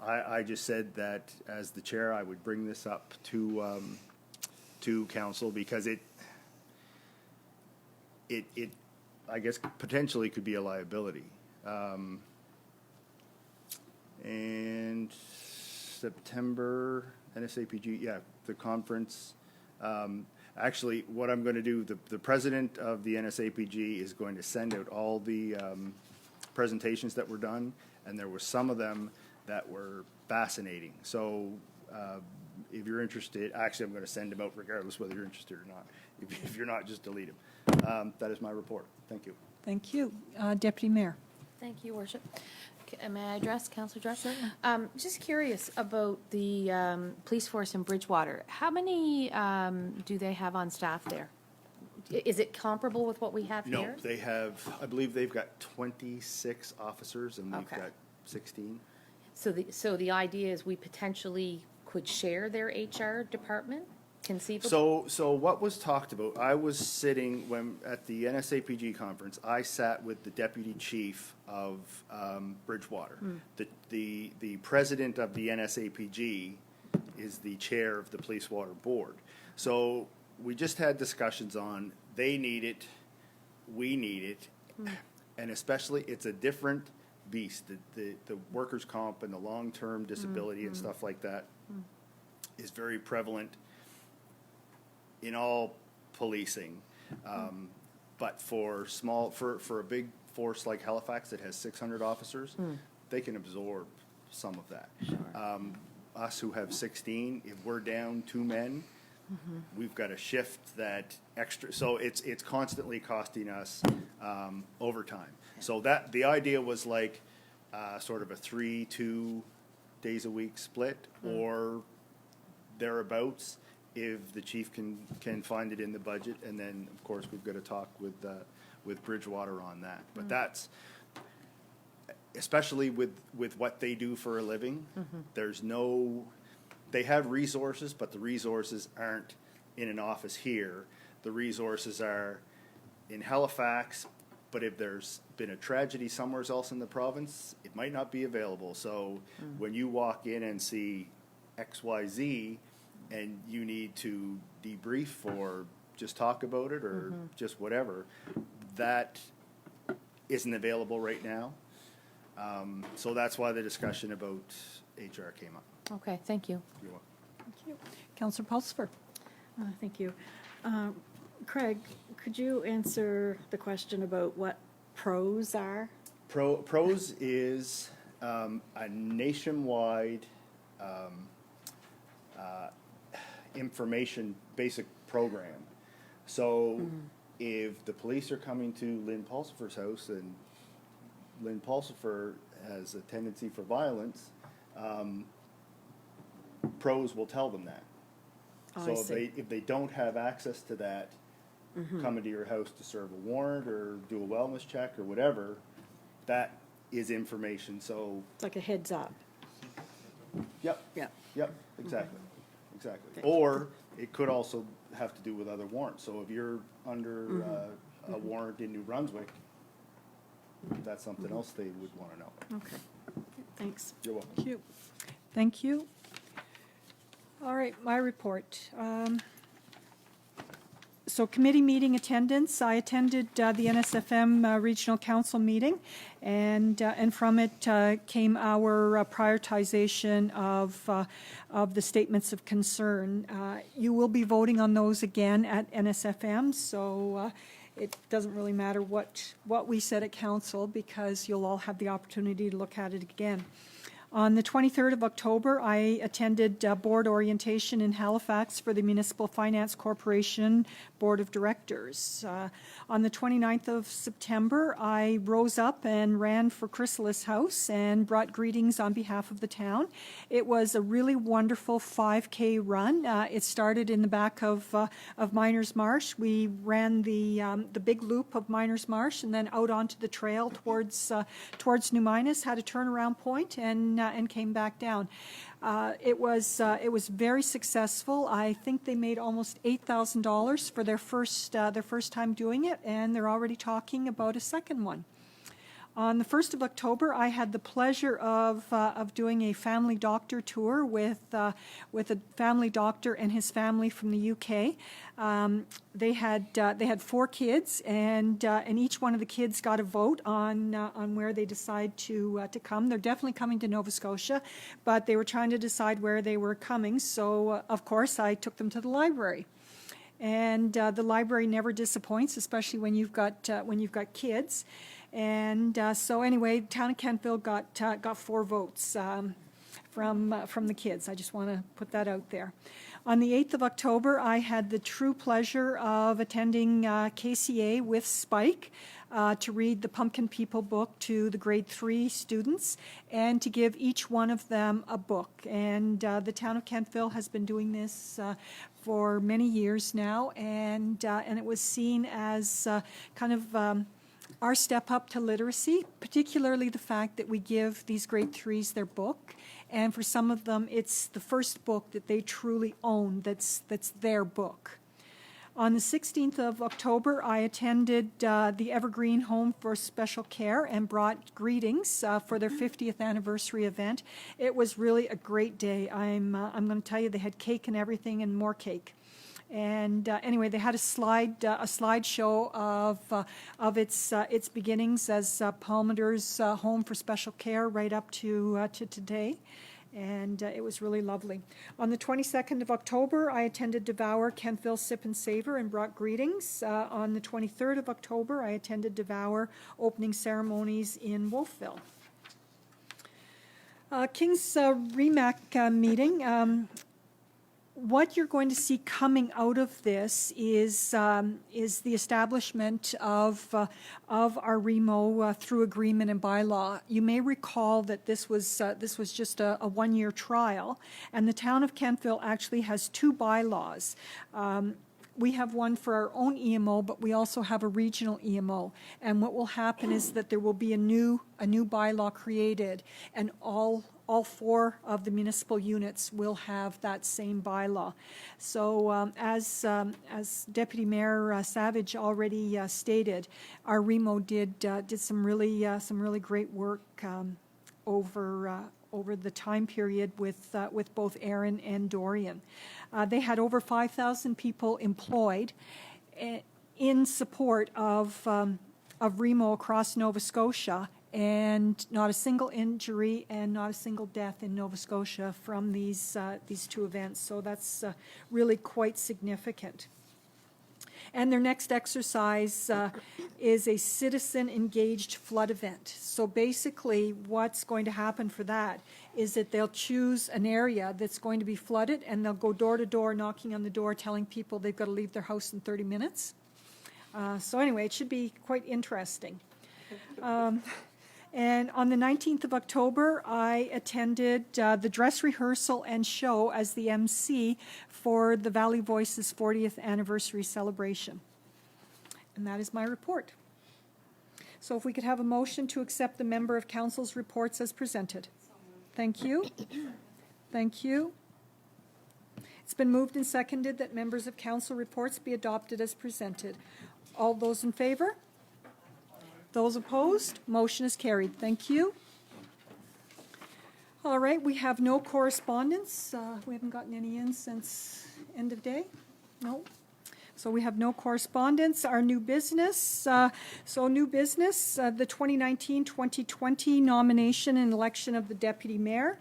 I just said that as the chair, I would bring this up to council because it I guess potentially could be a liability. And September, NSAPG, yeah, the conference. Actually, what I'm going to do, the president of the NSAPG is going to send out all the presentations that were done, and there were some of them that were fascinating. So if you're interested, actually, I'm going to send them out regardless whether you're interested or not. If you're not, just delete them. That is my report. Thank you. Thank you. Deputy Mayor. Thank you, Worship. May I address, Councillor Jarrett? Just curious about the police force in Bridgewater. How many do they have on staff there? Is it comparable with what we have No, here? they have, I believe they've got 26 officers and we've Okay. got 16. So the idea is we potentially could share their HR department, conceivably? So what was talked about, I was sitting at the NSAPG conference, I sat with the deputy chief of Bridgewater. The president of the NSAPG is the chair of the Police Water Board. So we just had discussions on, they need it, we need it, and especially, it's a different beast. The workers' comp and the long-term disability and stuff like that is very prevalent in all policing. But for a big force like Halifax that has 600 officers, they can absorb some of that. Us who have 16, if we're down 2 men, we've got to shift that extra. So it's constantly costing us overtime. So that the idea was like sort of a 3-2 days a week split or thereabouts, if the chief can find it in the budget, and then of course we've got to talk with Bridgewater on that. But that's especially with what they do for a living. There's no, they have resources, but the resources aren't in an office here. The resources are in Halifax, but if there's been a tragedy somewhere else in the province, it might not be available. So when you walk in and see XYZ, and you need to debrief or just talk about it or just whatever, that isn't available right now. So that's why the discussion about HR came up. Okay, thank you. You're welcome. Thank you. Councillor Pulsifer. Thank you. Craig, could you answer the question about what PROS are? PROS is a nationwide information basic program. So if the police are coming to Lynn Pulsifer's house and Lynn Pulsifer has a tendency for violence, PROS will tell them that. Oh, So I see. if they don't have access to that, come into your house to serve a warrant or do a wellness check or whatever, that is information. So, It's like a heads up. yep, Yeah. yep, exactly, exactly. Okay. Or it could also have to do with other warrants. So if you're under a warrant in New Brunswick, that's something else they would want to know. Okay. Thanks. You're welcome. Thank you. Thank you. All right, my report. So committee meeting attendance, I attended the NSFM Regional Council meeting, and from it came our prioritization of the statements of concern. You will be voting on those again at NSFM, so it doesn't really matter what we said at council, because you'll all have the opportunity to look at it again. On the 23rd of October, I attended board orientation in Halifax for the Municipal Finance Corporation Board of Directors. On the 29th of September, I rose up and ran for Chrysalis House and brought greetings on behalf of the town. It was a really wonderful 5K run. It started in the back of Miners Marsh. We ran the big loop of Miners Marsh and then out onto the trail towards New Minas, had a turnaround point, and came back down. It was very successful. I think they made almost $8,000 for their first time doing it, and they're already talking about a second one. On the 1st of October, I had the pleasure of doing a family doctor tour with a family doctor and his family from the UK. They had 4 kids, and each one of the kids got a vote on where they decide to come. They're definitely coming to Nova Scotia, but they were trying to decide where they were coming. So of course, I took them to the library. And the library never disappoints, especially when you've got kids. And so anyway, town of Kentville got 4 votes from the kids. I just want to put that out there. On the 8th of October, I had the true pleasure of attending KCA with Spike to read the Pumpkin People book to the grade 3 students and to give each one of them a book. And the town of Kentville has been doing this for many years now, and it was seen as kind of our step up to literacy, particularly the fact that we give these grade 3s their book, and for some of them it's the first book that they truly own that's their book. On the 16th of October, I attended the Evergreen Home for Special Care and brought greetings for their 50th anniversary event. It was really a great day. I'm going to tell you, they had cake and everything and more cake. And anyway, they had a slideshow of its beginnings as Palmer's Home for Special Care right up to today. And it was really lovely. On the 22nd of October, I attended Devour Kentville Sip and Savor and brought greetings. On the 23rd of October, I attended Devour opening ceremonies in Wolfville. King's REMAC meeting. What you're going to see coming out of this is the establishment of our REMO through agreement and bylaw. You may recall that this was just a one-year trial, and the town of Kentville actually has 2 bylaws. We have one for our own EMO, but we also have a regional EMO. And what will happen is that there will be a new bylaw created, and all 4 of the municipal units will have that same bylaw. So as Deputy Mayor Savage already stated, our REMO did some really great work over the time period with both Aaron and Dorian. They had over 5,000 people employed in support of REMO across Nova Scotia, and not a single injury and not a single death in Nova Scotia from these 2 events. So that's really quite significant. And their next exercise is a citizen-engaged flood event. So basically what's going to happen for that is that they'll choose an area that's going to be flooded, and they'll go door to door knocking on the door telling people they've got to leave their house in 30 minutes. So anyway, it should be quite interesting. And on the 19th of October, I attended the dress rehearsal and show as the MC for the Valley Voices 40th anniversary celebration. And that is my report. So if we could have a motion to accept the member of council's reports as presented. Thank you. Thank you. It's been moved and seconded that members of council reports be adopted as presented. All those in favor? Those opposed? Motion is carried. Thank you. All right, we have no correspondence. We haven't gotten any in since end of day. No. So we have no correspondence. Our new business. The 2019-2020 nomination and election of the deputy mayor.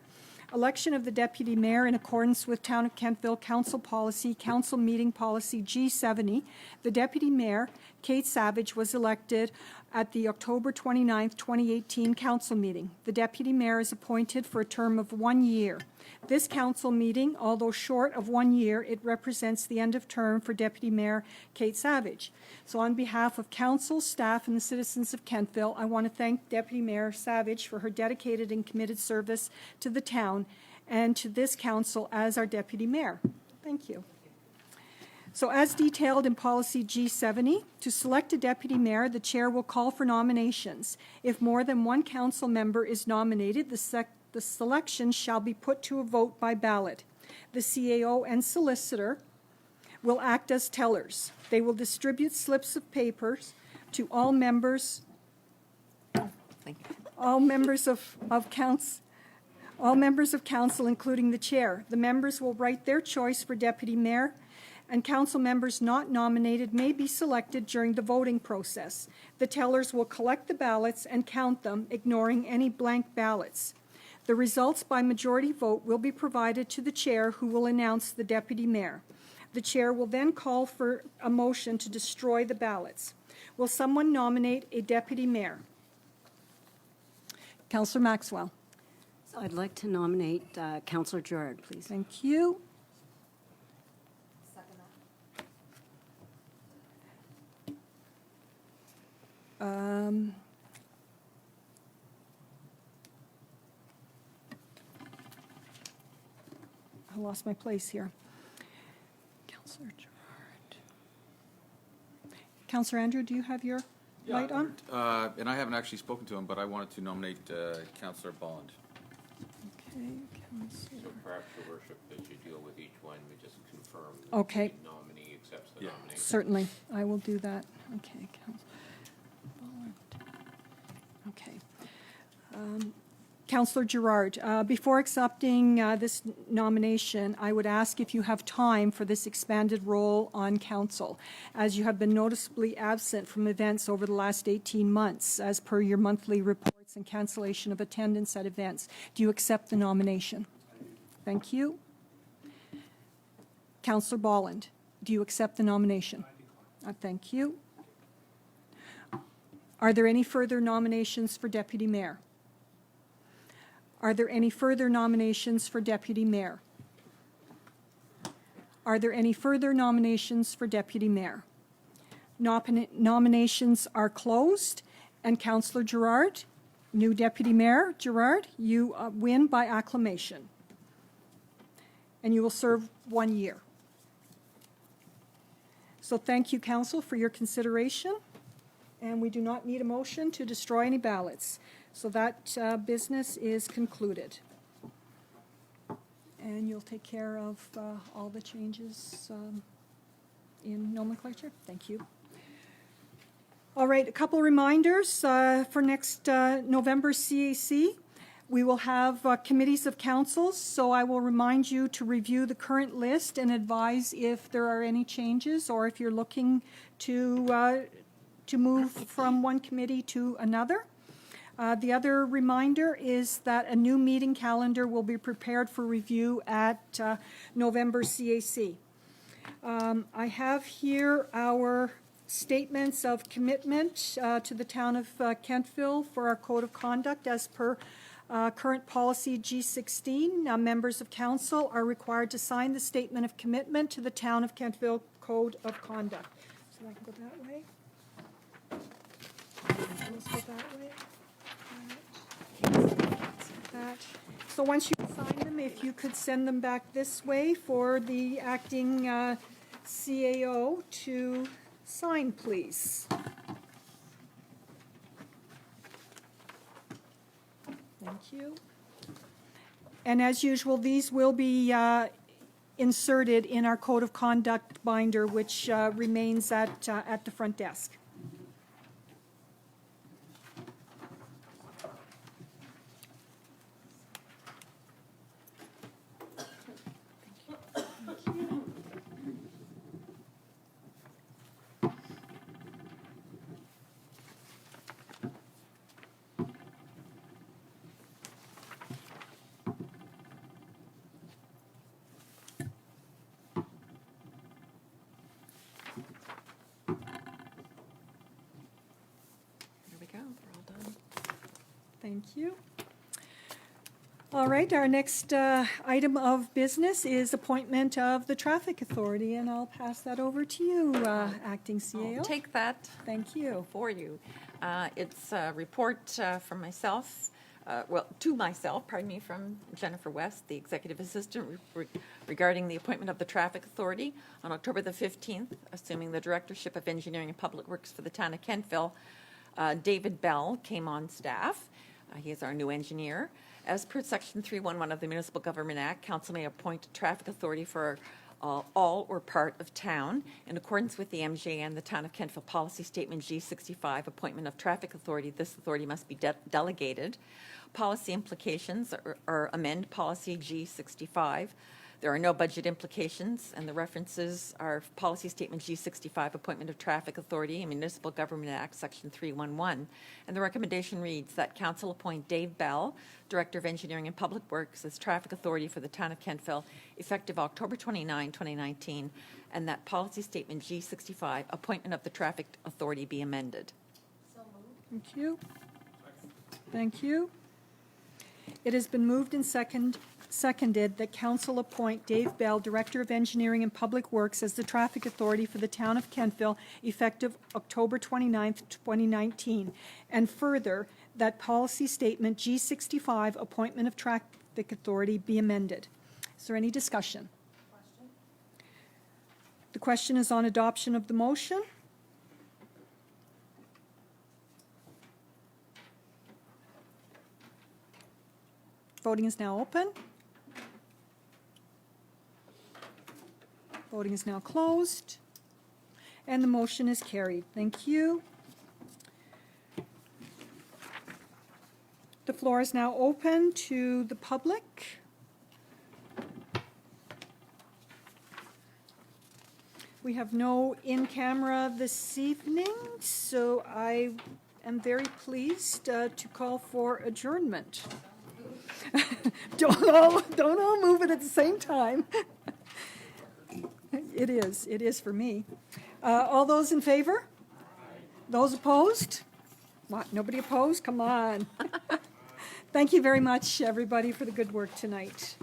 Election of the deputy mayor in accordance with Town of Kentville Council Policy, Council Meeting Policy G70. The deputy mayor Kate Savage was elected at the October 29, 2018 council meeting. The deputy mayor is appointed for a term of 1 year. This council meeting, although short of 1 year, it represents the end of term for Deputy Mayor Kate Savage. So on behalf of council, staff, and the citizens of Kentville, I want to thank Deputy Mayor Savage for her dedicated and committed service to the town and to this council as our deputy mayor. Thank you. So as detailed in Policy G70, to select a deputy mayor, the chair will call for nominations. If more than one council member is nominated, the selection shall be put to a vote by ballot. The CAO and solicitor will act as tellers. They will distribute slips of papers to all members of council, including the chair. The members will write their choice for deputy mayor, and council members not nominated may be selected during the voting process. The tellers will collect the ballots and count them, ignoring any blank ballots. The results by majority vote will be provided to the chair, who will announce the deputy mayor. The chair will then call for a motion to destroy the ballots. Will someone nominate a deputy mayor? Councillor Maxwell. So I'd like to nominate Councillor Gerard, please. Thank you. I lost my place here. Councillor Gerard. Councillor Andrew, do you have your light on? And I haven't actually spoken to him, but I wanted to nominate Councillor Bolland. Okay, Councillor. So perhaps, Your Worship, as you deal with each one, we just confirm that Okay. the nominee accepts the Yeah. nomination. Certainly, I will do that. Okay, Councillor. Okay. Councillor Gerard, before accepting this nomination, I would ask if you have time for this expanded role on council, as you have been noticeably absent from events over the last 18 months, as per your monthly reports and cancellation of attendance at events. Do you accept the nomination? Thank you. Councillor Bolland, do you accept the nomination? Thank you. Are there any further nominations for deputy mayor? Are there any further nominations for deputy mayor? Are there any further nominations for deputy mayor? Nominations are closed, and Councillor Gerard, new deputy mayor Gerard, you win by acclamation. And you will serve 1 year. So thank you, council, for your consideration. And we do not need a motion to destroy any ballots. So that business is concluded. And you'll take care of all the changes in nomenclature? Thank you. All right, a couple reminders for next November CAC. We will have committees of councils, so I will remind you to review the current list and advise if there are any changes or if you're looking to move from one committee to another. The other reminder is that a new meeting calendar will be prepared for review at November CAC. I have here our statements of commitment to the town of Kentville for our code of conduct as per current policy G16. Now, members of council are required to sign the statement of commitment to the town of Kentville Code of Conduct. So I can go that way. Let's go that way. That. So once you sign them, if you could send them back this way for the acting CAO to sign, please. Thank you. And as usual, these will be inserted in our code of conduct binder, which remains at the front desk. Thank you. All right, our next item of business is appointment of the Traffic Authority, and I'll pass that over to you, Acting CAO. I'll take that Thank you. for you. It's a report from myself, to myself, pardon me, from Jennifer West, the Executive Assistant, regarding the appointment of the Traffic Authority. On October the 15th, assuming the Directorship of Engineering and Public Works for the town of Kentville, David Bell came on staff. He is our new engineer. As per Section 311 of the Municipal Government Act, council may appoint a traffic authority for all or part of town. In accordance with the MJN, the Town of Kentville Policy Statement G65, appointment of traffic authority, this authority must be delegated. Policy implications are amend Policy G65. There are no budget implications, and the references are Policy Statement G65, Appointment of Traffic Authority, and Municipal Government Act, Section 311. And the recommendation reads that council appoint Dave Bell, Director of Engineering and Public Works, as Traffic Authority for the town of Kentville, effective October 29, 2019, and that Policy Statement G65, Appointment of the Traffic Authority, be amended. Thank you. Thank you. It has been moved and seconded that council appoint Dave Bell, Director of Engineering and Public Works, as the Traffic Authority for the town of Kentville, effective October 29th, 2019. And further, that policy statement G65, Appointment of Traffic Authority, be amended. Is there any discussion? The question is on adoption of the motion. Voting is now open. Voting is now closed. And the motion is carried. Thank you. The floor is now open to the public. We have no in-camera this evening, so I am very pleased to call for adjournment. Don't all move it at the same time. It is for me. All those in favor? Those opposed? What, nobody opposed? Come on. Thank you very much, everybody, for the good work tonight.